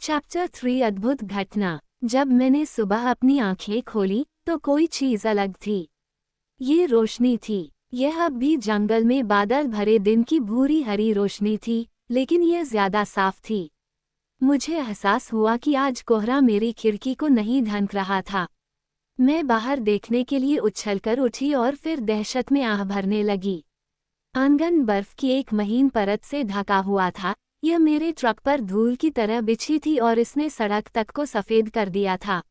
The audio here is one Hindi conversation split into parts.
चैप्टर 3 अद्भुत घटना। जब मैंने सुबह अपनी आंखें खोली तो कोई चीज अलग थी। ये रोशनी थी। यह अब भी जंगल में बादल भरे दिन की भूरी हरी रोशनी थी, लेकिन यह ज्यादा साफ थी। मुझे एहसास हुआ कि आज कोहरा मेरी खिड़की को नहीं ढंक रहा था। मैं बाहर देखने के लिए उछलकर उठी और फिर दहशत में आह भरने लगी। आंगन बर्फ की एक महीन परत से ढका हुआ था। यह मेरे ट्रक पर धूल की तरह बिछी थी और इसने सड़क तक को सफेद कर दिया था।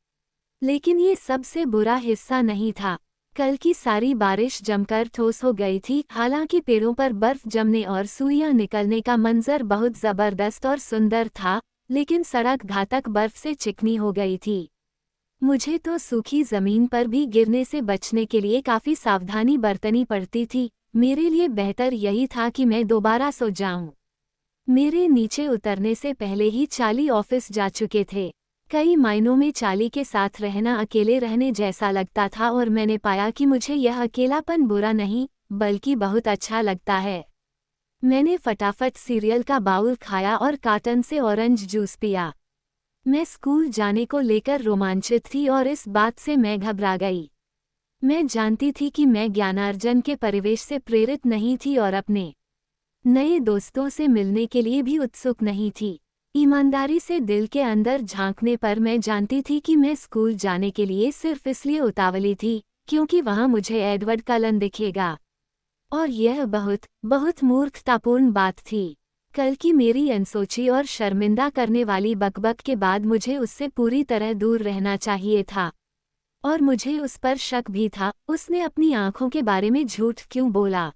लेकिन ये सबसे बुरा हिस्सा नहीं था। कल की सारी बारिश जमकर ठोस हो गई थी। हालांकि पेड़ों पर बर्फ जमने और सुइयां निकलने का मंजर बहुत जबरदस्त और सुंदर था, लेकिन सड़क घातक बर्फ से चिकनी हो गई थी। मुझे तो सूखी जमीन पर भी गिरने से बचने के लिए काफी सावधानी बरतनी पड़ती थी। मेरे लिए बेहतर यही था कि मैं दोबारा सो जाऊं। मेरे नीचे उतरने से पहले ही चार्ली ऑफिस जा चुके थे। कई मायनों में चार्ली के साथ रहना अकेले रहने जैसा लगता था और मैंने पाया कि मुझे यह अकेलापन बुरा नहीं, बल्कि बहुत अच्छा लगता है। मैंने फटाफट सीरियल का बाउल खाया और कार्टन से ऑरेंज जूस पिया। मैं स्कूल जाने को लेकर रोमांचित थी और इस बात से मैं घबरा गई। मैं जानती थी कि मैं ज्ञानार्जन के परिवेश से प्रेरित नहीं थी और अपने नए दोस्तों से मिलने के लिए भी उत्सुक नहीं थी। ईमानदारी से दिल के अंदर झांकने पर मैं जानती थी कि मैं स्कूल जाने के लिए सिर्फ इसलिए उतावली थी क्योंकि वहां मुझे एडवर्ड कलन दिखेगा। और यह बहुत बहुत मूर्खतापूर्ण बात थी। कल की मेरी अनसोची और शर्मिंदा करने वाली बकबक के बाद मुझे उससे पूरी तरह दूर रहना चाहिए था। और मुझे उस पर शक भी था, उसने अपनी आंखों के बारे में झूठ क्यों बोला।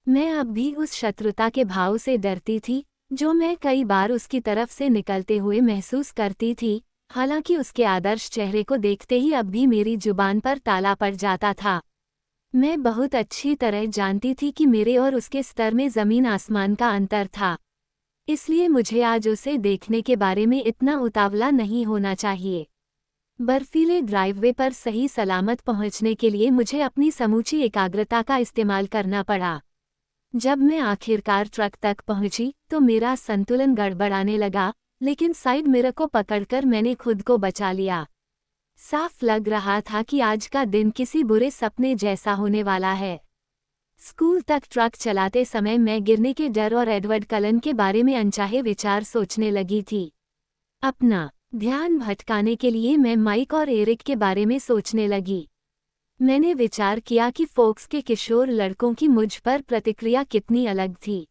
मैं अब भी उस शत्रुता के भाव से डरती थी जो मैं कई बार उसकी तरफ से निकलते हुए महसूस करती थी। हालांकि उसके आदर्श चेहरे को देखते ही अब भी मेरी जुबान पर ताला पड़ जाता था। मैं बहुत अच्छी तरह जानती थी कि मेरे और उसके स्तर में जमीन आसमान का अंतर था। इसलिए मुझे आज उसे देखने के बारे में इतना उतावला नहीं होना चाहिए। बर्फीले ड्राइववे पर सही सलामत पहुंचने के लिए मुझे अपनी समूची एकाग्रता का इस्तेमाल करना पड़ा। जब मैं आखिरकार ट्रक तक पहुंची तो मेरा संतुलन गड़बड़ाने लगा, लेकिन साइड मिरर को पकड़कर मैंने खुद को बचा लिया। साफ लग रहा था कि आज का दिन किसी बुरे सपने जैसा होने वाला है। स्कूल तक ट्रक चलाते समय मैं गिरने के डर और एडवर्ड कलन के बारे में अनचाहे विचार सोचने लगी थी। अपना ध्यान भटकाने के लिए मैं माइक और एरिक के बारे में सोचने लगी। मैंने विचार किया कि फोक्स के किशोर लड़कों की मुझ पर प्रतिक्रिया कितनी अलग थी।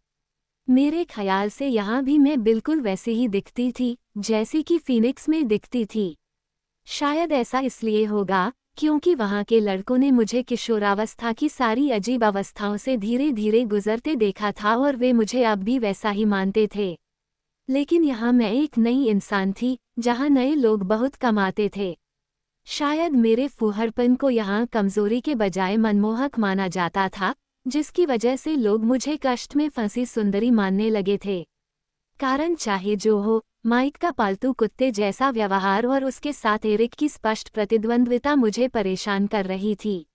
मेरे ख्याल से यहाँ भी मैं बिल्कुल वैसे ही दिखती थी जैसी कि फीनिक्स में दिखती थी। शायद ऐसा इसलिए होगा क्योंकि वहाँ के लड़कों ने मुझे किशोरावस्था की सारी अजीब अवस्थाओं से धीरे धीरे गुजरते देखा था और वे मुझे अब भी वैसा ही मानते थे। लेकिन यहाँ मैं एक नई इंसान थी, जहाँ नए लोग बहुत कम आते थे। शायद मेरे फूहड़पन को यहाँ कमजोरी के बजाय मनमोहक माना जाता था, जिसकी वजह से लोग मुझे कष्ट में फंसी सुंदरी मानने लगे थे। कारण चाहे जो हो, माइक का पालतू कुत्ते जैसा व्यवहार और उसके साथ एरिक की स्पष्ट प्रतिद्वंद्विता मुझे परेशान कर रही थी।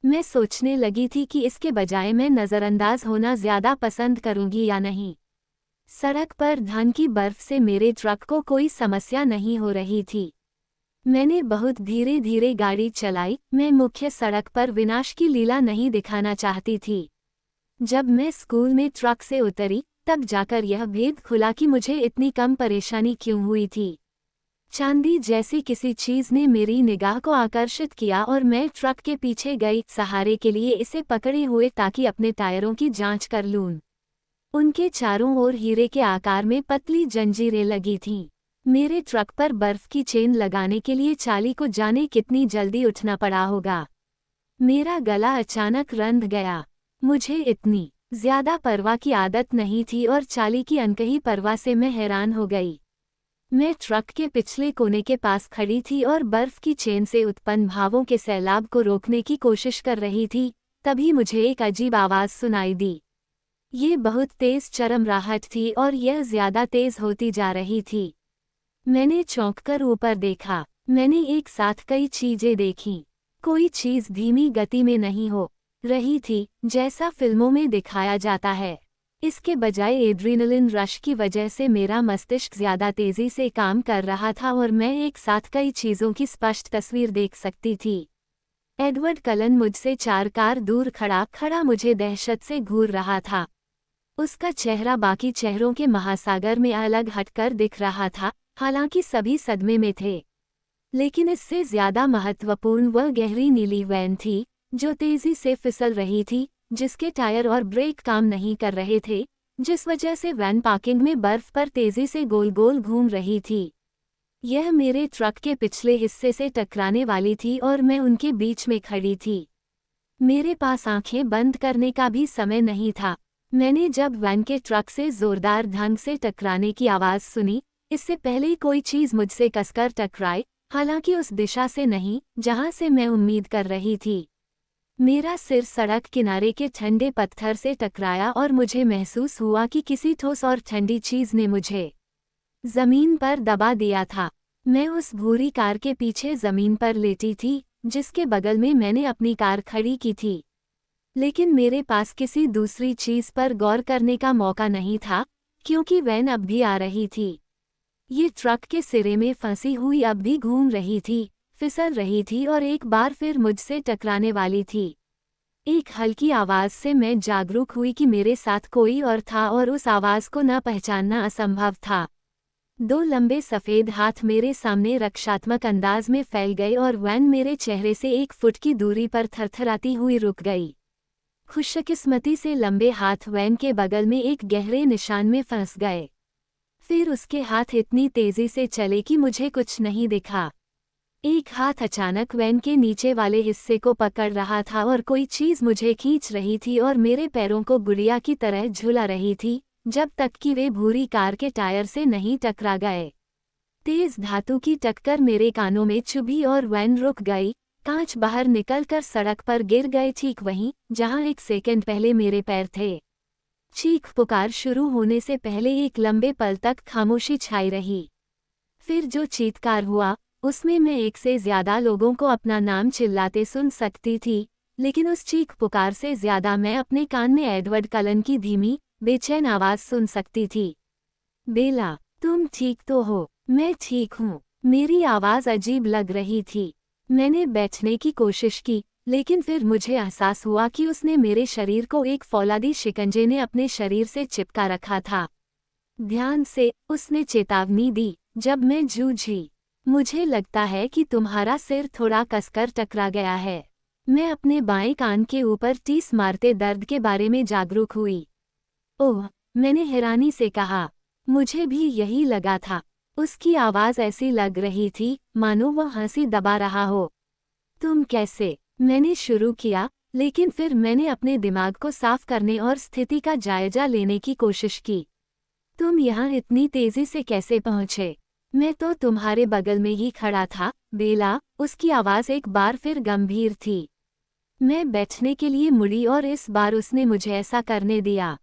मैं सोचने लगी थी कि इसके बजाय मैं नज़रअंदाज होना ज्यादा पसंद करूंगी या नहीं। सड़क पर धन की बर्फ से मेरे ट्रक को कोई समस्या नहीं हो रही थी। मैंने बहुत धीरे धीरे गाड़ी चलाई। मैं मुख्य सड़क पर विनाश की लीला नहीं दिखाना चाहती थी। जब मैं स्कूल में ट्रक से उतरी तब जाकर यह भेद खुला कि मुझे इतनी कम परेशानी क्यों हुई थी। चांदी जैसी किसी चीज ने मेरी निगाह को आकर्षित किया और मैं ट्रक के पीछे गई, सहारे के लिए इसे पकड़े हुए ताकि अपने टायरों की जांच कर लूं। उनके चारों ओर हीरे के आकार में पतली जंजीरें लगी थीं। मेरे ट्रक पर बर्फ की चेन लगाने के लिए चार्ली को जाने कितनी जल्दी उठना पड़ा होगा। मेरा गला अचानक रंध गया। मुझे इतनी ज्यादा परवाह की आदत नहीं थी और चार्ली की अनकही परवाह से मैं हैरान हो गई। मैं ट्रक के पिछले कोने के पास खड़ी थी और बर्फ की चेन से उत्पन्न भावों के सैलाब को रोकने की कोशिश कर रही थी। तभी मुझे एक अजीब आवाज सुनाई दी। ये बहुत तेज चरमराहट थी और यह ज्यादा तेज होती जा रही थी। मैंने चौंककर ऊपर देखा। मैंने एक साथ कई चीजें देखीं। कोई चीज धीमी गति में नहीं हो रही थी जैसा फिल्मों में दिखाया जाता है। इसके बजाय एड्रीनलिन रश की वजह से मेरा मस्तिष्क ज्यादा तेजी से काम कर रहा था और मैं एक साथ कई चीजों की स्पष्ट तस्वीर देख सकती थी। एडवर्ड कलन मुझसे 4 कार दूर खड़ा खड़ा मुझे दहशत से घूर रहा था। उसका चेहरा बाकी चेहरों के महासागर में अलग हटकर दिख रहा था, हालांकि सभी सदमे में थे। लेकिन इससे ज्यादा महत्वपूर्ण वह गहरी नीली वैन थी, जो तेजी से फिसल रही थी, जिसके टायर और ब्रेक काम नहीं कर रहे थे, जिस वजह से वैन पार्किंग में बर्फ पर तेजी से गोल गोल घूम रही थी। यह मेरे ट्रक के पिछले हिस्से से टकराने वाली थी और मैं उनके बीच में खड़ी थी। मेरे पास आंखें बंद करने का भी समय नहीं था। मैंने जब वैन के ट्रक से जोरदार ढंग से टकराने की आवाज़ सुनी, इससे पहले कोई चीज़ मुझसे कसकर टकराए, हालांकि उस दिशा से नहीं जहां से मैं उम्मीद कर रही थी। मेरा सिर सड़क किनारे के ठंडे पत्थर से टकराया और मुझे महसूस हुआ कि किसी ठोस और ठंडी चीज़ ने मुझे जमीन पर दबा दिया था। मैं उस भूरी कार के पीछे जमीन पर लेटी थी, जिसके बगल में मैंने अपनी कार खड़ी की थी। लेकिन मेरे पास किसी दूसरी चीज़ पर गौर करने का मौका नहीं था, क्योंकि वैन अब भी आ रही थी। ये ट्रक के सिरे में फंसी हुई अब भी घूम रही थी, फिसल रही थी और एक बार फिर मुझसे टकराने वाली थी। एक हल्की आवाज़ से मैं जागरूक हुई कि मेरे साथ कोई और था और उस आवाज़ को न पहचानना असंभव था। 2 लंबे सफ़ेद हाथ मेरे सामने रक्षात्मक अंदाज में फैल गए और वैन मेरे चेहरे से 1 फुट की दूरी पर थरथराती हुई रुक गई। खुशकिस्मती से लंबे हाथ वैन के बगल में एक गहरे निशान में फंस गए। फिर उसके हाथ इतनी तेजी से चले कि मुझे कुछ नहीं दिखा। एक हाथ अचानक वैन के नीचे वाले हिस्से को पकड़ रहा था और कोई चीज़ मुझे खींच रही थी और मेरे पैरों को गुड़िया की तरह झुला रही थी, जब तक कि वे भूरी कार के टायर से नहीं टकरा गए। तेज धातु की टक्कर मेरे कानों में चुभी और वैन रुक गई। कांच बाहर निकलकर सड़क पर गिर गए, ठीक वहीं जहां 1 सेकंड पहले मेरे पैर थे। चीख पुकार शुरू होने से पहले एक लंबे पल तक खामोशी छाई रही। फिर जो चीत्कार हुआ, उसमें मैं 1 से ज्यादा लोगों को अपना नाम चिल्लाते सुन सकती थी, लेकिन उस चीख पुकार से ज्यादा मैं अपने कान में एडवर्ड कलन की धीमी, बेचैन आवाज़ सुन सकती थी। बेला, तुम ठीक तो हो? मैं ठीक हूँ। मेरी आवाज़ अजीब लग रही थी। मैंने बैठने की कोशिश की, लेकिन फिर मुझे एहसास हुआ कि उसने मेरे शरीर को एक फौलादी शिकंजे ने अपने शरीर से चिपका रखा था। ध्यान से, उसने चेतावनी दी, जब मैं जूझी। मुझे लगता है कि तुम्हारा सिर थोड़ा कसकर टकरा गया है। मैं अपने बाएं कान के ऊपर टीस मारते दर्द के बारे में जागरूक हुई। ओह, मैंने हैरानी से कहा। मुझे भी यही लगा था। उसकी आवाज़ ऐसी लग रही थी मानो वह हंसी दबा रहा हो। तुम कैसे? मैंने शुरू किया, लेकिन फिर मैंने अपने दिमाग को साफ करने और स्थिति का जायजा लेने की कोशिश की। तुम यहाँ इतनी तेजी से कैसे पहुँचे? मैं तो तुम्हारे बगल में ही खड़ा था, बेला। उसकी आवाज़ एक बार फिर गंभीर थी। मैं बैठने के लिए मुड़ी और इस बार उसने मुझे ऐसा करने दिया।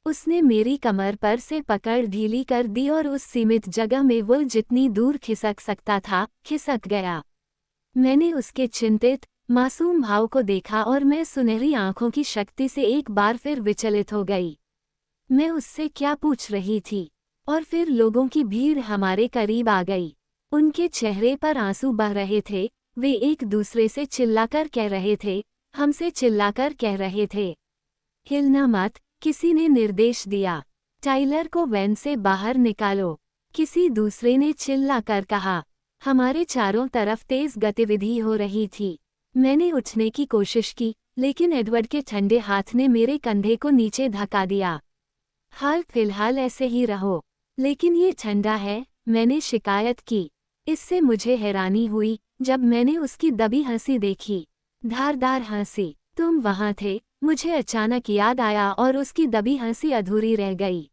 उसने मेरी कमर पर से पकड़ ढीली कर दी और उस सीमित जगह में वो जितनी दूर खिसक सकता था, खिसक गया। मैंने उसके चिंतित, मासूम भाव को देखा और मैं सुनहरी आंखों की शक्ति से एक बार फिर विचलित हो गई। मैं उससे क्या पूछ रही थी? और फिर लोगों की भीड़ हमारे करीब आ गई। उनके चेहरे पर आंसू बह रहे थे। वे एक दूसरे से चिल्लाकर कह रहे थे, हमसे चिल्लाकर कह रहे थे, हिलना मत। किसी ने निर्देश दिया, टाइलर को वैन से बाहर निकालो। किसी दूसरे ने चिल्लाकर कहा। हमारे चारों तरफ तेज गतिविधि हो रही थी। मैंने उठने की कोशिश की, लेकिन एडवर्ड के ठंडे हाथ ने मेरे कंधे को नीचे धका दिया। हाल फिलहाल ऐसे ही रहो। लेकिन ये ठंडा है, मैंने शिकायत की। इससे मुझे हैरानी हुई जब मैंने उसकी दबी हंसी देखी, धारदार हंसी। तुम वहाँ थे, मुझे अचानक याद आया और उसकी दबी हंसी अधूरी रह गई।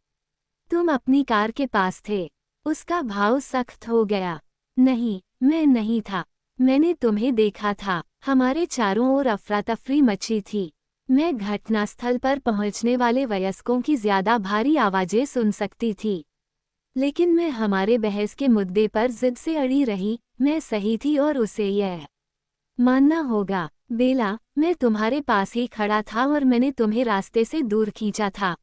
तुम अपनी कार के पास थे। उसका भाव सख्त हो गया। नहीं, मैं नहीं था। मैंने तुम्हें देखा था। हमारे चारों ओर अफरा-तफरी मची थी। मैं घटनास्थल पर पहुंचने वाले वयस्कों की ज्यादा भारी आवाजें सुन सकती थी। लेकिन मैं हमारे बहस के मुद्दे पर जिद से अड़ी रही। मैं सही थी और उसे यह मानना होगा। बेला, मैं तुम्हारे पास ही खड़ा था और मैंने तुम्हें रास्ते से दूर खींचा था।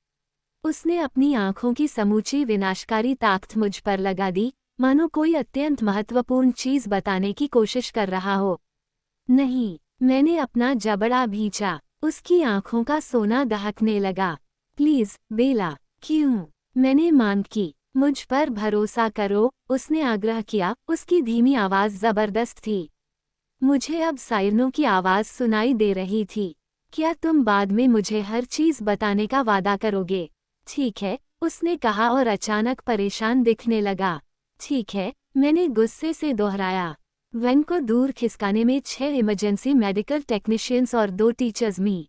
उसने अपनी आंखों की समूची विनाशकारी ताकत मुझ पर लगा दी, मानो कोई अत्यंत महत्वपूर्ण चीज बताने की कोशिश कर रहा हो। नहीं, मैंने अपना जबड़ा भींचा। उसकी आंखों का सोना दहकने लगा। प्लीज बेला। क्यों? मैंने मांग की। मुझ पर भरोसा करो, उसने आग्रह किया। उसकी धीमी आवाज जबरदस्त थी। मुझे अब सायरनों की आवाज सुनाई दे रही थी। क्या तुम बाद में मुझे हर चीज बताने का वादा करोगे? ठीक है, उसने कहा और अचानक परेशान दिखने लगा। ठीक है, मैंने गुस्से से दोहराया। वैन को दूर खिसकाने में 6 इमरजेंसी मेडिकल टेक्नीशियंस और 2 टीचर्स मी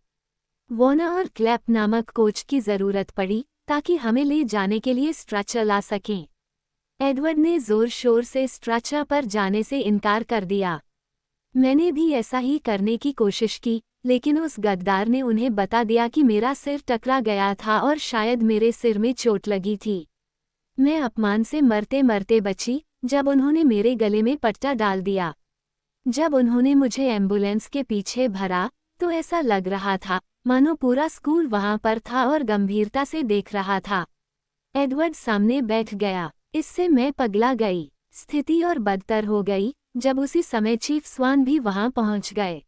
वोना और क्लैप नामक कोच की जरूरत पड़ी ताकि हमें ले जाने के लिए स्ट्रेचर ला सकें। एडवर्ड ने जोर शोर से स्ट्रेचर पर जाने से इनकार कर दिया। मैंने भी ऐसा ही करने की कोशिश की, लेकिन उस गद्दार ने उन्हें बता दिया कि मेरा सिर टकरा गया था और शायद मेरे सिर में चोट लगी थी। मैं अपमान से मरते मरते बची जब उन्होंने मेरे गले में पट्टा डाल दिया। जब उन्होंने मुझे एम्बुलेंस के पीछे भरा तो ऐसा लग रहा था मानो पूरा स्कूल वहां पर था और गंभीरता से देख रहा था। एडवर्ड सामने बैठ गया। इससे मैं पगला गई। स्थिति और बदतर हो गई जब उसी समय चीफ स्वान भी वहां पहुंच गए।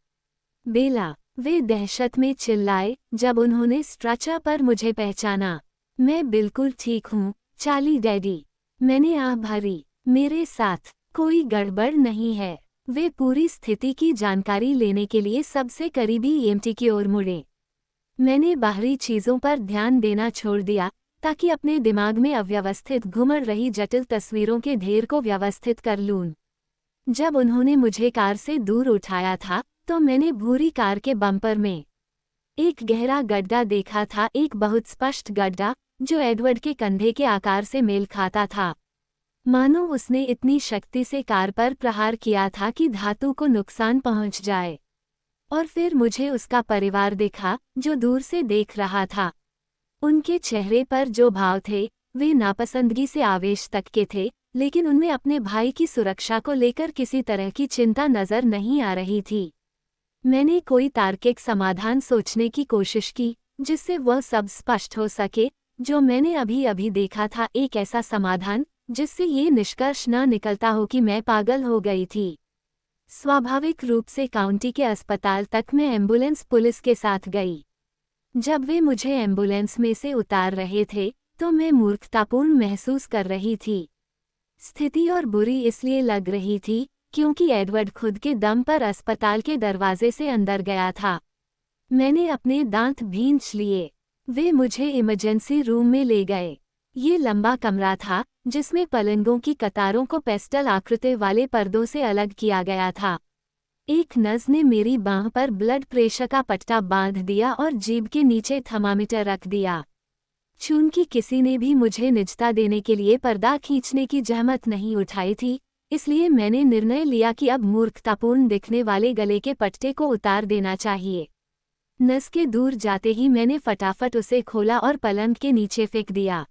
बेला, वे दहशत में चिल्लाए जब उन्होंने स्ट्रेचर पर मुझे पहचाना। मैं बिल्कुल ठीक हूँ, चार्ली डैडी। मैंने आह भरी। मेरे साथ कोई गड़बड़ नहीं है। वे पूरी स्थिति की जानकारी लेने के लिए सबसे करीबी ईएमटी की ओर मुड़े। मैंने बाहरी चीजों पर ध्यान देना छोड़ दिया ताकि अपने दिमाग में अव्यवस्थित घुमड़ रही जटिल तस्वीरों के ढेर को व्यवस्थित कर लूं। जब उन्होंने मुझे कार से दूर उठाया था तो मैंने भूरी कार के बम्पर में एक गहरा गड्ढा देखा था, एक बहुत स्पष्ट गड्ढा जो एडवर्ड के कंधे के आकार से मेल खाता था। मानो उसने इतनी शक्ति से कार पर प्रहार किया था कि धातु को नुकसान पहुंच जाए। और फिर मुझे उसका परिवार देखा जो दूर से देख रहा था। उनके चेहरे पर जो भाव थे वे नापसंदगी से आवेश तक के थे, लेकिन उनमें अपने भाई की सुरक्षा को लेकर किसी तरह की चिंता नजर नहीं आ रही थी। मैंने कोई तार्किक समाधान सोचने की कोशिश की जिससे वह सब स्पष्ट हो सके जो मैंने अभी अभी देखा था, एक ऐसा समाधान जिससे ये निष्कर्ष न निकलता हो कि मैं पागल हो गई थी। स्वाभाविक रूप से काउंटी के अस्पताल तक मैं एम्बुलेंस पुलिस के साथ गई। जब वे मुझे एम्बुलेंस में से उतार रहे थे तो मैं मूर्खतापूर्ण महसूस कर रही थी। स्थिति और बुरी इसलिए लग रही थी क्योंकि एडवर्ड खुद के दम पर अस्पताल के दरवाजे से अंदर गया था। मैंने अपने दांत भींच लिए। वे मुझे इमरजेंसी रूम में ले गए। ये लंबा कमरा था जिसमें पलंगों की कतारों को पेस्टल आकृति वाले पर्दों से अलग किया गया था। एक नर्स ने मेरी बांह पर ब्लड प्रेशर का पट्टा बांध दिया और जीभ के नीचे थर्मामीटर रख दिया। चूंकि किसी ने भी मुझे निजता देने के लिए पर्दा खींचने की जहमत नहीं उठाई थी, इसलिए मैंने निर्णय लिया कि अब मूर्खतापूर्ण दिखने वाले गले के पट्टे को उतार देना चाहिए। नस के दूर जाते ही मैंने फटाफट उसे खोला और पलंग के नीचे फेंक दिया।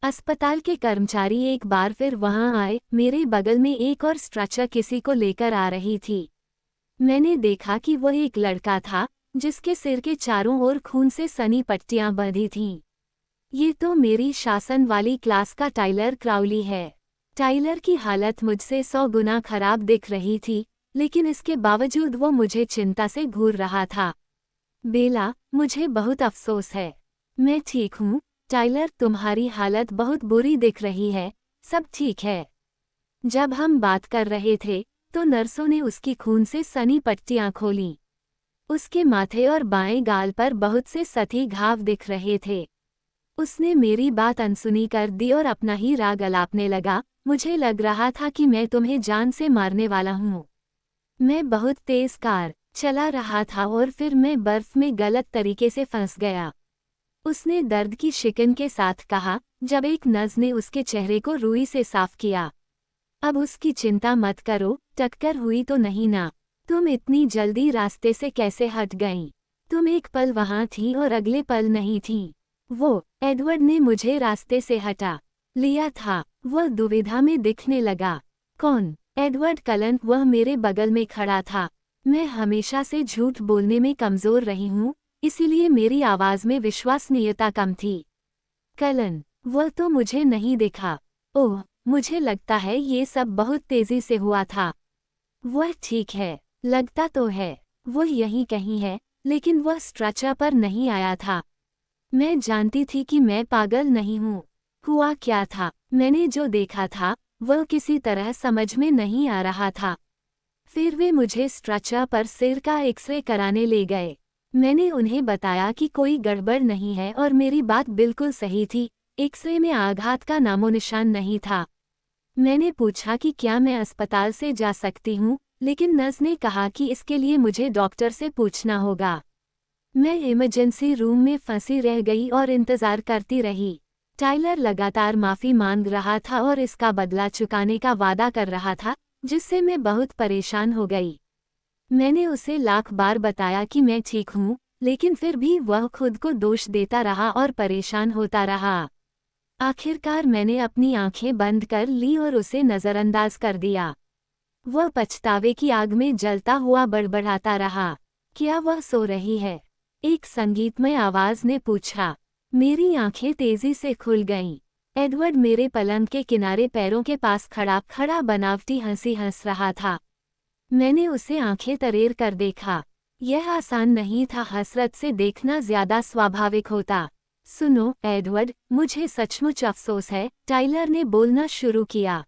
अस्पताल के कर्मचारी एक बार फिर वहां आए। मेरे बगल में एक और स्ट्रेचर किसी को लेकर आ रही थी। मैंने देखा कि वह एक लड़का था जिसके सिर के चारों ओर खून से सनी पट्टियां बंधी थीं। ये तो मेरी शासन वाली क्लास का टाइलर क्राउली है। टाइलर की हालत मुझसे 100 गुना खराब दिख रही थी, लेकिन इसके बावजूद वो मुझे चिंता से घूर रहा था। बेला, मुझे बहुत अफसोस है। मैं ठीक हूँ। टाइलर, तुम्हारी हालत बहुत बुरी दिख रही है। सब ठीक है। जब हम बात कर रहे थे तो नर्सों ने उसकी खून से सनी पट्टियां खोलीं। उसके माथे और बाएं गाल पर बहुत से सतही घाव दिख रहे थे। उसने मेरी बात अनसुनी कर दी और अपना ही राग अलापने लगा। मुझे लग रहा था कि मैं तुम्हें जान से मारने वाला हूँ। मैं बहुत तेज कार चला रहा था और फिर मैं बर्फ में गलत तरीके से फंस गया। उसने दर्द की शिकन के साथ कहा जब एक नर्स ने उसके चेहरे को रुई से साफ किया। अब उसकी चिंता मत करो, टक्कर हुई तो नहीं ना? तुम इतनी जल्दी रास्ते से कैसे हट गईं? तुम एक पल वहां थी और अगले पल नहीं थी। वो एडवर्ड ने मुझे रास्ते से हटा लिया था। वह दुविधा में दिखने लगा। कौन? Edward kiln. वह मेरे बगल में खड़ा था। मैं हमेशा से झूठ बोलने में कमजोर रही हूँ, इसीलिए मेरी आवाज में विश्वसनीयता कम थी। कलन, वह तो मुझे नहीं दिखा। ओह, मुझे लगता है ये सब बहुत तेजी से हुआ था। वह ठीक है, लगता तो है। वह यहीं कहीं है, लेकिन वह स्ट्रेचर पर नहीं आया था। मैं जानती थी कि मैं पागल नहीं हूँ। हुआ क्या था, मैंने जो देखा था, वह किसी तरह समझ में नहीं आ रहा था। फिर वे मुझे स्ट्रेचर पर सिर का एक्सरे कराने ले गए। मैंने उन्हें बताया कि कोई गड़बड़ नहीं है और मेरी बात बिल्कुल सही थी। एक्सरे में आघात का नामोनिशान नहीं था। मैंने पूछा कि क्या मैं अस्पताल से जा सकती हूँ, लेकिन नर्स ने कहा कि इसके लिए मुझे डॉक्टर से पूछना होगा। मैं इमरजेंसी रूम में फंसी रह गई और इंतजार करती रही। टाइलर लगातार माफी मांग रहा था और इसका बदला चुकाने का वादा कर रहा था, जिससे मैं बहुत परेशान हो गई। मैंने उसे लाख बार बताया कि मैं ठीक हूँ, लेकिन फिर भी वह खुद को दोष देता रहा और परेशान होता रहा। आखिरकार मैंने अपनी आंखें बंद कर ली और उसे नज़रअंदाज कर दिया। वह पछतावे की आग में जलता हुआ बड़बड़ाता रहा। क्या वह सो रही है? एक संगीतमय आवाज ने पूछा। मेरी आंखें तेजी से खुल गईं। एडवर्ड मेरे पलंग के किनारे पैरों के पास खड़ा खड़ा बनावटी हंसी हंस रहा था। मैंने उसे आंखें तरेर कर देखा। यह आसान नहीं था, हसरत से देखना ज्यादा स्वाभाविक होता। सुनो एडवर्ड, मुझे सचमुच अफसोस है, टाइलर ने बोलना शुरू किया।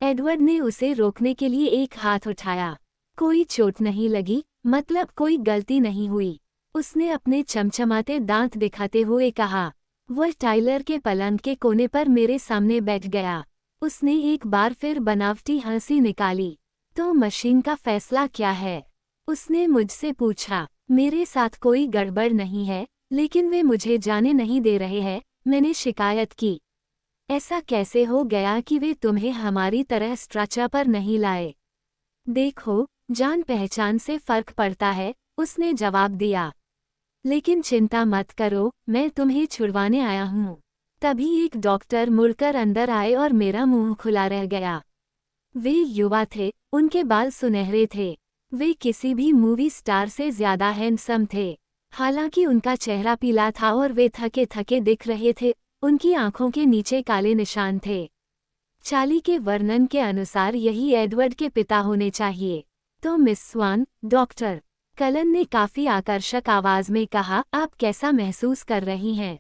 एडवर्ड ने उसे रोकने के लिए एक हाथ उठाया। कोई चोट नहीं लगी, मतलब कोई गलती नहीं हुई, उसने अपने चमचमाते दांत दिखाते हुए कहा। वह टाइलर के पलंग के कोने पर मेरे सामने बैठ गया। उसने एक बार फिर बनावटी हंसी निकाली। तो मशीन का फैसला क्या है? उसने मुझसे पूछा। मेरे साथ कोई गड़बड़ नहीं है, लेकिन वे मुझे जाने नहीं दे रहे हैं, मैंने शिकायत की। ऐसा कैसे हो गया कि वे तुम्हें हमारी तरह स्ट्रेचर पर नहीं लाए? देखो, जान पहचान से फर्क पड़ता है, उसने जवाब दिया। लेकिन चिंता मत करो, मैं तुम्हें छुड़वाने आया हूँ। तभी एक डॉक्टर मुड़कर अंदर आए और मेरा मुंह खुला रह गया। वे युवा थे, उनके बाल सुनहरे थे। वे किसी भी मूवी स्टार से ज्यादा हैंडसम थे। हालांकि उनका चेहरा पीला था और वे थके थके दिख रहे थे, उनकी आंखों के नीचे काले निशान थे। चाली के वर्णन के अनुसार यही एडवर्ड के पिता होने चाहिए। तो मिस स्वान, डॉक्टर कलन ने काफी आकर्षक आवाज में कहा, आप कैसा महसूस कर रही हैं?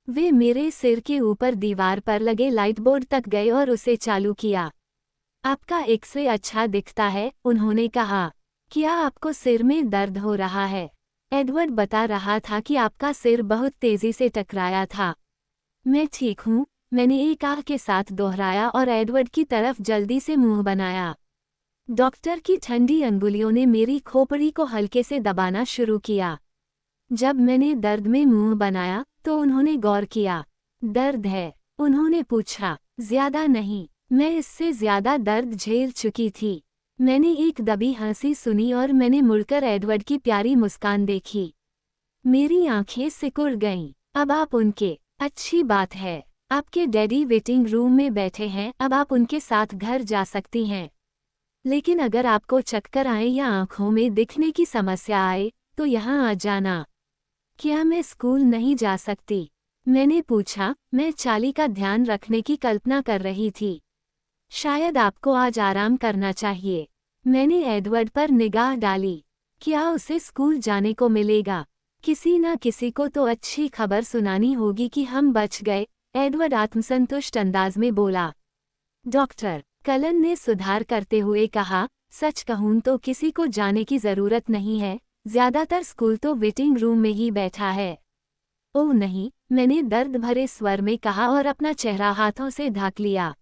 वे मेरे सिर के ऊपर दीवार पर लगे लाइट बोर्ड तक गए और उसे चालू किया। आपका एक्सरे अच्छा दिखता है, उन्होंने कहा। क्या आपको सिर में दर्द हो रहा है? एडवर्ड बता रहा था कि आपका सिर बहुत तेजी से टकराया था। मैं ठीक हूँ, मैंने एक आह के साथ दोहराया और एडवर्ड की तरफ जल्दी से मुंह बनाया। डॉक्टर की ठंडी अंगुलियों ने मेरी खोपड़ी को हल्के से दबाना शुरू किया। जब मैंने दर्द में मुंह बनाया, तो उन्होंने गौर किया। दर्द है? उन्होंने पूछा। ज्यादा नहीं, मैं इससे ज्यादा दर्द झेल चुकी थी। मैंने एक दबी हंसी सुनी और मैंने मुड़कर एडवर्ड की प्यारी मुस्कान देखी। मेरी आंखें सिकुड़ गईं। अब आप उनके, अच्छी बात है, आपके डैडी वेटिंग रूम में बैठे हैं, अब आप उनके साथ घर जा सकती हैं। लेकिन अगर आपको चक्कर आए या आंखों में दिखने की समस्या आए, तो यहाँ आ जाना। क्या मैं स्कूल नहीं जा सकती? मैंने पूछा। मैं चाली का ध्यान रखने की कल्पना कर रही थी। शायद आपको आज आराम करना चाहिए। मैंने एडवर्ड पर निगाह डाली। क्या उसे स्कूल जाने को मिलेगा? किसी न किसी को तो अच्छी खबर सुनानी होगी कि हम बच गए, एडवर्ड आत्मसंतुष्ट अंदाज में बोला। डॉक्टर कलन ने सुधार करते हुए कहा, सच कहूं तो किसी को जाने की जरूरत नहीं है, ज्यादातर स्कूल तो वेटिंग रूम में ही बैठा है। ओह नहीं, मैंने दर्द भरे स्वर में कहा और अपना चेहरा हाथों से ढक लिया।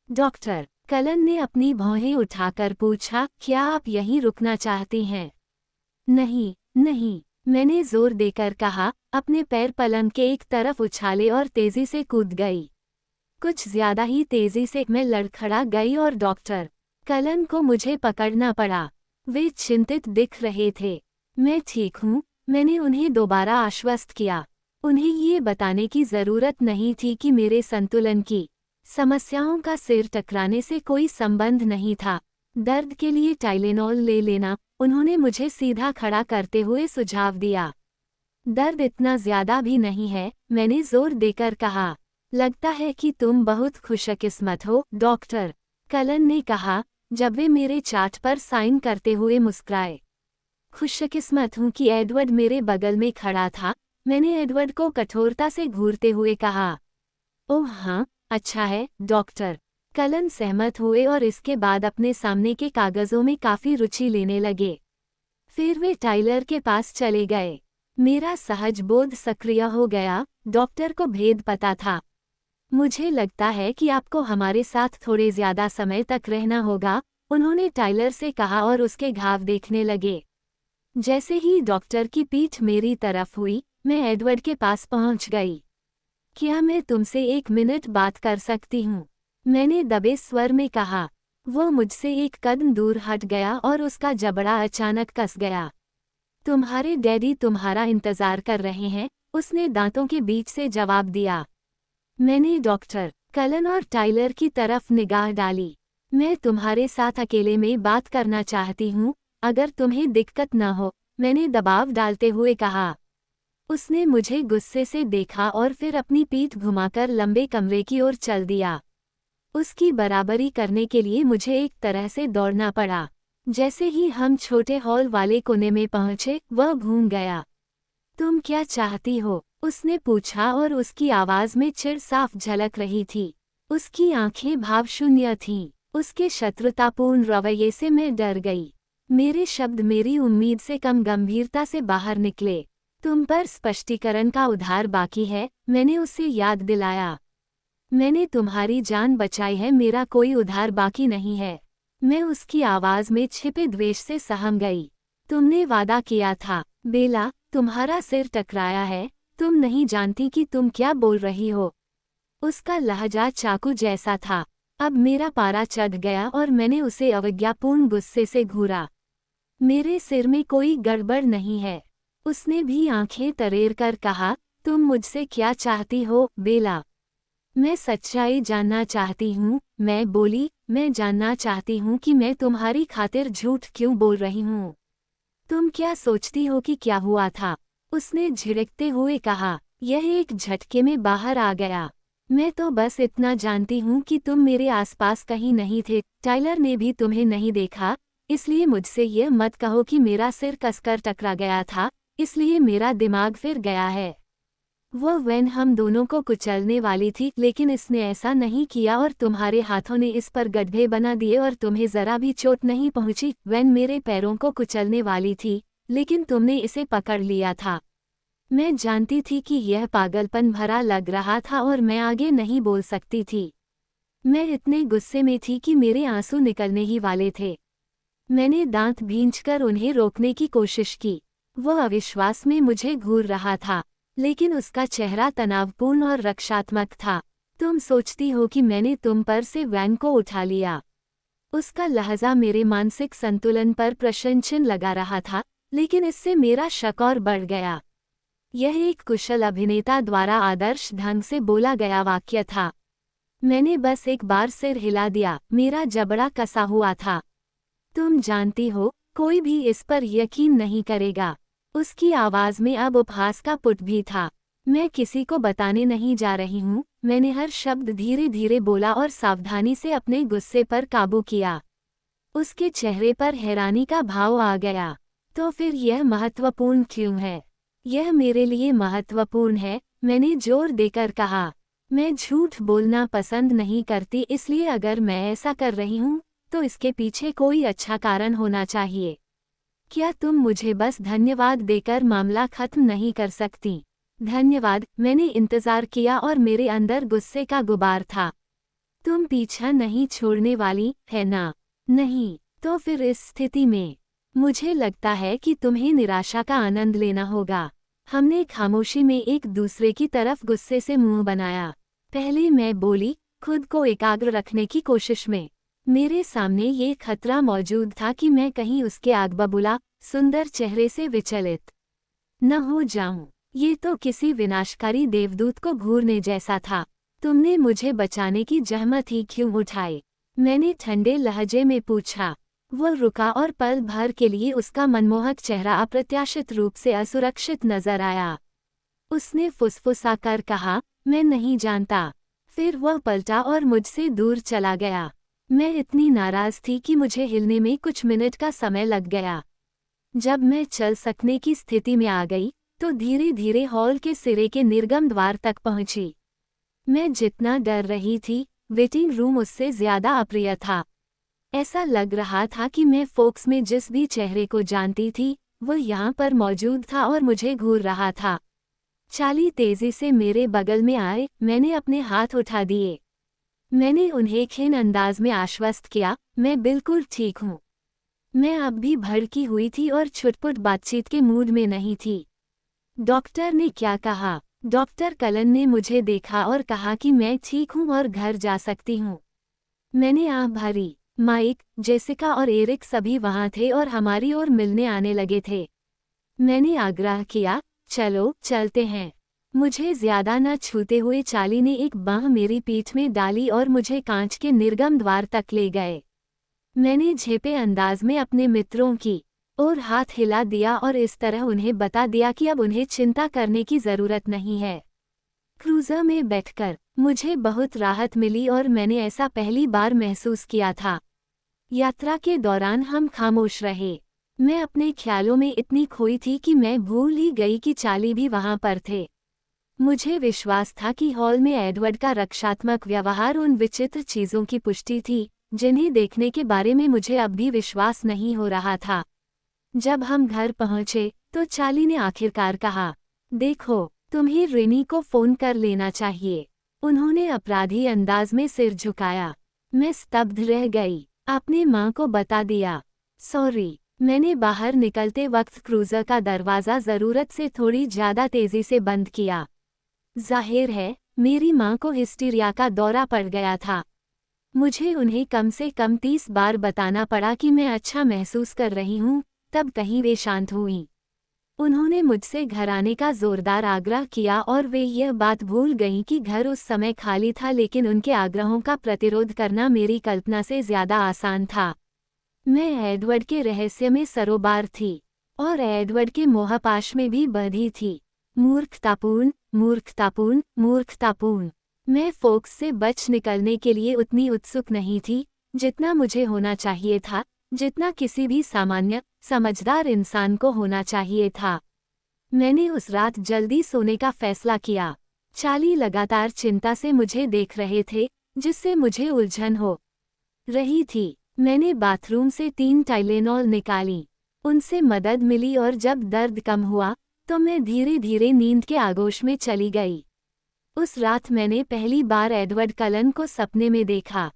डॉक्टर कलन ने अपनी भौहें उठाकर पूछा, क्या आप यहीं रुकना चाहती हैं? नहीं, नहीं, मैंने जोर देकर कहा, अपने पैर पलंग के एक तरफ उछाले और तेजी से कूद गई। कुछ ज्यादा ही तेजी से मैं लड़खड़ा गई और डॉक्टर कलन को मुझे पकड़ना पड़ा। वे चिंतित दिख रहे थे। मैं ठीक हूँ, मैंने उन्हें दोबारा आश्वस्त किया। उन्हें ये बताने की जरूरत नहीं थी कि मेरे संतुलन की समस्याओं का सिर टकराने से कोई संबंध नहीं था। दर्द के लिए टाइलेनॉल ले लेना, उन्होंने मुझे सीधा खड़ा करते हुए सुझाव दिया। दर्द इतना ज्यादा भी नहीं है, मैंने जोर देकर कहा। लगता है कि तुम बहुत खुशकिस्मत हो, डॉक्टर, कलन ने कहा, जब वे मेरे चार्ट पर साइन करते हुए मुस्कुराए। खुशकिस्मत हूं कि एडवर्ड मेरे बगल में खड़ा था, मैंने एडवर्ड को कठोरता से घूरते हुए कहा। ओह हाँ, अच्छा है, डॉक्टर। कलन सहमत हुए और इसके बाद अपने सामने के कागजों में काफी रुचि लेने लगे। फिर वे टाइलर के पास चले गए। मेरा सहज बोध सक्रिय हो गया, डॉक्टर को भेद पता था। मुझे लगता है कि आपको हमारे साथ थोड़े ज्यादा समय तक रहना होगा, उन्होंने टाइलर से कहा और उसके घाव देखने लगे। जैसे ही डॉक्टर की पीठ मेरी तरफ हुई, मैं एडवर्ड के पास पहुंच गई। क्या मैं तुमसे 1 मिनट बात कर सकती हूँ? मैंने दबे स्वर में कहा। वो मुझसे एक कदम दूर हट गया और उसका जबड़ा अचानक कस गया। तुम्हारे डैडी तुम्हारा इंतजार कर रहे हैं, उसने दांतों के बीच से जवाब दिया। मैंने डॉक्टर, कलन और टाइलर की तरफ निगाह डाली। मैं तुम्हारे साथ अकेले में बात करना चाहती हूँ, अगर तुम्हें दिक्कत न हो, मैंने दबाव डालते हुए कहा। उसने मुझे गुस्से से देखा और फिर अपनी पीठ घुमाकर लंबे कमरे की ओर चल दिया। उसकी बराबरी करने के लिए मुझे एक तरह से दौड़ना पड़ा। जैसे ही हम छोटे हॉल वाले कोने में पहुंचे, वह घूम गया। तुम क्या चाहती हो? उसने पूछा और उसकी आवाज में चिढ़ साफ झलक रही थी। उसकी आंखें भावशून्य थीं। उसके शत्रुतापूर्ण रवैये से मैं डर गई। मेरे शब्द मेरी उम्मीद से कम गंभीरता से बाहर निकले। तुम पर स्पष्टीकरण का उधार बाकी है, मैंने उसे याद दिलाया। मैंने तुम्हारी जान बचाई है, मेरा कोई उधार बाकी नहीं है। मैं उसकी आवाज में छिपे द्वेष से सहम गई। तुमने वादा किया था, बेला, तुम्हारा सिर टकराया है, तुम नहीं जानती कि तुम क्या बोल रही हो। उसका लहजा चाकू जैसा था। अब मेरा पारा चढ़ गया और मैंने उसे अवज्ञापूर्ण गुस्से से घूरा। मेरे सिर में कोई गड़बड़ नहीं है। उसने भी आंखें तरेर कर कहा, तुम मुझसे क्या चाहती हो, बेला? मैं सच्चाई जानना चाहती हूँ, मैं बोली, मैं जानना चाहती हूँ कि मैं तुम्हारी खातिर झूठ क्यों बोल रही हूँ। तुम क्या सोचती हो कि क्या हुआ था? उसने झिड़कते हुए कहा। यह एक झटके में बाहर आ गया। मैं तो बस इतना जानती हूँ कि तुम मेरे आसपास कहीं नहीं थे, टाइलर ने भी तुम्हें नहीं देखा, इसलिए मुझसे यह मत कहो कि मेरा सिर कसकर टकरा गया था, इसलिए मेरा दिमाग फिर गया है। वो वैन हम दोनों को कुचलने वाली थी, लेकिन इसने ऐसा नहीं किया और तुम्हारे हाथों ने इस पर गड्ढे बना दिए और तुम्हें जरा भी चोट नहीं पहुंची। वैन मेरे पैरों को कुचलने वाली थी, लेकिन तुमने इसे पकड़ लिया था। मैं जानती थी कि यह पागलपन भरा लग रहा था और मैं आगे नहीं बोल सकती थी। मैं इतने गुस्से में थी कि मेरे आंसू निकलने ही वाले थे। मैंने दांत भींचकर उन्हें रोकने की कोशिश की। वह अविश्वास में मुझे घूर रहा था, लेकिन उसका चेहरा तनावपूर्ण और रक्षात्मक था। तुम सोचती हो कि मैंने तुम पर से वैन को उठा लिया। उसका लहजा मेरे मानसिक संतुलन पर प्रश्नचिन्ह लगा रहा था, लेकिन इससे मेरा शक और बढ़ गया। यह एक कुशल अभिनेता द्वारा आदर्श ढंग से बोला गया वाक्य था। मैंने बस एक बार सिर हिला दिया, मेरा जबड़ा कसा हुआ था। तुम जानती हो, कोई भी इस पर यकीन नहीं करेगा। उसकी आवाज में अब उपहास का पुट भी था। मैं किसी को बताने नहीं जा रही हूँ, मैंने हर शब्द धीरे धीरे बोला और सावधानी से अपने गुस्से पर काबू किया। उसके चेहरे पर हैरानी का भाव आ गया। तो फिर यह महत्वपूर्ण क्यों है? यह मेरे लिए महत्वपूर्ण है, मैंने जोर देकर कहा। मैं झूठ बोलना पसंद नहीं करती, इसलिए अगर मैं ऐसा कर रही हूँ, तो इसके पीछे कोई अच्छा कारण होना चाहिए। क्या तुम मुझे बस धन्यवाद देकर मामला खत्म नहीं कर सकती? धन्यवाद, मैंने इंतजार किया और मेरे अंदर गुस्से का गुबार था। तुम पीछा नहीं छोड़ने वाली, है ना? नहीं, तो फिर इस स्थिति में मुझे लगता है कि तुम्हें निराशा का आनंद लेना होगा। हमने खामोशी में एक दूसरे की तरफ गुस्से से मुंह बनाया। पहले मैं बोली, खुद को एकाग्र रखने की कोशिश में। मेरे सामने ये खतरा मौजूद था कि मैं कहीं उसके आग बबूला, सुंदर चेहरे से विचलित न हो जाऊं। ये तो किसी विनाशकारी देवदूत को घूरने जैसा था। तुमने मुझे बचाने की जहमत ही क्यों उठाई? मैंने ठंडे लहजे में पूछा। वो रुका और पल भर के लिए उसका मनमोहक चेहरा अप्रत्याशित रूप से असुरक्षित नजर आया। उसने फुसफुसाकर कहा, मैं नहीं जानता। फिर वह पलटा और मुझसे दूर चला गया। मैं इतनी नाराज थी कि मुझे हिलने में कुछ मिनट का समय लग गया। जब मैं चल सकने की स्थिति में आ गई, तो धीरे धीरे हॉल के सिरे के निर्गम द्वार तक पहुंची। मैं जितना डर रही थी, वेटिंग रूम उससे ज्यादा अप्रिय था। ऐसा लग रहा था कि मैं फोक्स में जिस भी चेहरे को जानती थी, वह यहाँ पर मौजूद था और मुझे घूर रहा था। चार्ली तेजी से मेरे बगल में आए, मैंने अपने हाथ उठा दिए। मैंने उन्हें खिन्न अंदाज में आश्वस्त किया, मैं बिल्कुल ठीक हूँ। मैं अब भी भड़की हुई थी और छुटपुट बातचीत के मूड में नहीं थी। डॉक्टर ने क्या कहा? डॉक्टर कलन ने मुझे देखा और कहा कि मैं ठीक हूँ और घर जा सकती हूँ। मैंने आह भरी। माइक, जेसिका और एरिक सभी वहाँ थे और हमारी ओर मिलने आने लगे थे। मैंने आग्रह किया, चलो चलते हैं। मुझे ज्यादा न छूते हुए चार्ली ने एक बांह मेरी पीठ में डाली और मुझे कांच के निर्गम द्वार तक ले गए। मैंने झेपे अंदाज में अपने मित्रों की और हाथ हिला दिया और इस तरह उन्हें बता दिया कि अब उन्हें चिंता करने की जरूरत नहीं है। क्रूजर में बैठकर मुझे बहुत राहत मिली और मैंने ऐसा पहली बार महसूस किया था। यात्रा के दौरान हम खामोश रहे। मैं अपने ख्यालों में इतनी खोई थी कि मैं भूल ही गई कि चार्ली भी वहां पर थे। मुझे विश्वास था कि हॉल में एडवर्ड का रक्षात्मक व्यवहार उन विचित्र चीजों की पुष्टि थी, जिन्हें देखने के बारे में मुझे अब भी विश्वास नहीं हो रहा था। जब हम घर पहुंचे, तो चार्ली ने आखिरकार कहा, देखो, तुम्हें रेनी को फोन कर लेना चाहिए। उन्होंने अपराधी अंदाज में सिर झुकाया। मैं स्तब्ध रह गई। आपने माँ को बता दिया? सॉरी। मैंने बाहर निकलते वक्त क्रूजर का दरवाज़ा ज़रूरत से थोड़ी ज़्यादा तेज़ी से बंद किया। जाहिर है, मेरी माँ को हिस्टीरिया का दौरा पड़ गया था। मुझे उन्हें कम से कम 30 बार बताना पड़ा कि मैं अच्छा महसूस कर रही हूँ, तब कहीं वे शांत हुईं। उन्होंने मुझसे घर आने का जोरदार आग्रह किया और वे यह बात भूल गईं कि घर उस समय खाली था, लेकिन उनके आग्रहों का प्रतिरोध करना मेरी कल्पना से ज़्यादा आसान था। मैं एडवर्ड के रहस्य में सरोबार थी और एडवर्ड के मोहपाश में भी बंधी थी। मूर्खतापूर्ण, मूर्खतापूर्ण, मूर्खतापूर्ण। मैं फोक्स से बच निकलने के लिए उतनी उत्सुक नहीं थी जितना मुझे होना चाहिए था, जितना किसी भी सामान्य, समझदार इंसान को होना चाहिए था। मैंने उस रात जल्दी सोने का फैसला किया। चार्ली लगातार चिंता से मुझे देख रहे थे, जिससे मुझे उलझन हो रही थी। मैंने बाथरूम से 3 टाइलेनॉल निकाली। उनसे मदद मिली और जब दर्द कम हुआ, तो मैं धीरे धीरे नींद के आगोश में चली गई। उस रात मैंने पहली बार एडवर्ड कलन को सपने में देखा।